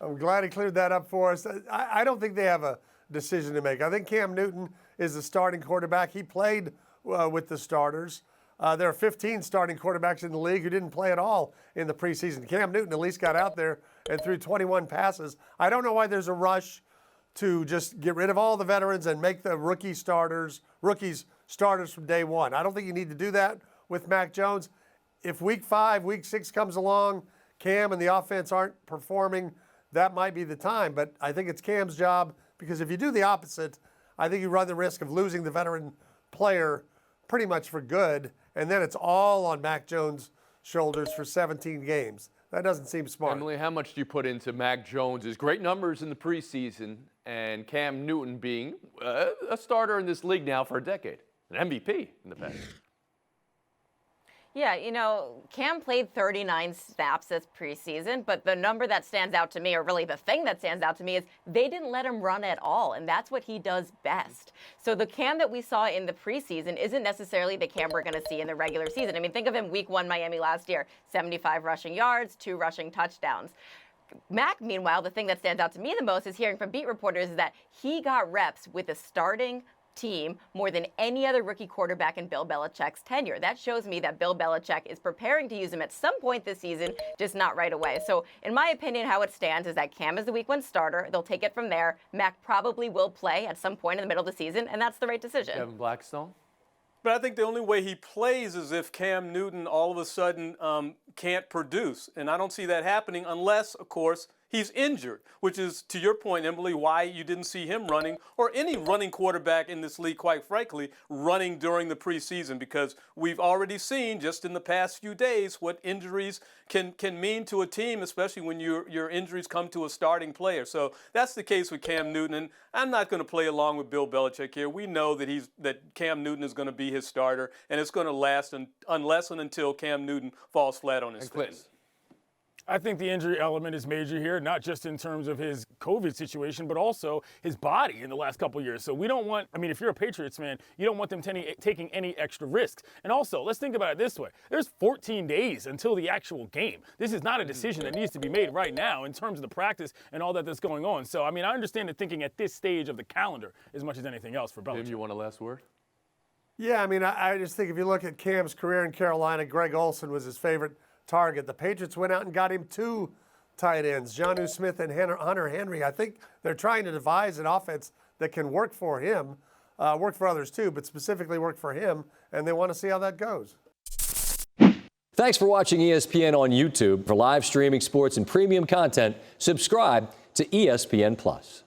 I'm glad he cleared that up for us. I don't think they have a decision to make. I think Cam Newton is the starting quarterback. He played with the starters. There are 15 starting quarterbacks in the league who didn't play at all in the preseason. Cam Newton at least got out there and threw 21 passes. I don't know why there's a rush to just get rid of all the veterans and make the rookies starters from day one. I don't think you need to do that with Mac Jones. If week 5, week 6 comes along, Cam and the offense aren't performing, that might be the time. But I think it's Cam's job, because if you do the opposite, I think you run the risk of losing the veteran player pretty much for good, and then it's all on Mac Jones' shoulders for 17 games. That doesn't seem smart. Emily, how much do you put into Mac Jones' great numbers in the preseason and Cam Newton being a starter in this league now for a decade, an MVP in the past? Yeah, Cam played 39 snaps this preseason, but the number that stands out to me, or really the thing that stands out to me, is they didn't let him run at all, and that's what he does best. So the Cam that we saw in the preseason isn't necessarily the Cam we're going to see in the regular season. I mean, think of him week 1 Miami last year, 75 rushing yards, 2 rushing touchdowns. Mac, meanwhile, the thing that stands out to me the most is hearing from beat reporters is that he got reps with a starting team more than any other rookie quarterback in Bill Belichick's tenure. That shows me that Bill Belichick is preparing to use him at some point this season, just not right away. So in my opinion, how it stands is that Cam is the week 1 starter. They'll take it from there. Mac probably will play at some point in the middle of the season, and that's the right decision. Kevin Blackstone? But I think the only way he plays is if Cam Newton all of a sudden can't produce. And I don't see that happening unless, of course, he's injured, which is, to your point, Emily, why you didn't see him running, or any running quarterback in this league, quite frankly, running during the preseason, because we've already seen just in the past few days what injuries can mean to a team, especially when your injuries come to a starting player. So that's the case with Cam Newton, and I'm not going to play along with Bill Belichick here. We know that Cam Newton is going to be his starter, and it's going to last unless and until Cam Newton falls flat on his face. I think the injury element is major here, not just in terms of his COVID situation, but also his body in the last couple of years. So we don't want, if you're a Patriots fan, you don't want them taking any extra risks. And also, let's think about it this way. There's 14 days until the actual game. This is not a decision that needs to be made right now in terms of the practice and all that's going on. So, I understand the thinking at this stage of the calendar as much as anything else for Belichick. Jim, you want a last word? Yeah, I just think if you look at Cam's career in Carolina, Greg Olsen was his favorite target. The Patriots went out and got him 2 tight ends, Jonnu Smith and Hunter Henry. I think they're trying to devise an offense that can work for him, work for others too, but specifically work for him, and they want to see how that goes. Thanks for watching ESPN on YouTube. For live streaming sports and premium content, subscribe to ESPN+.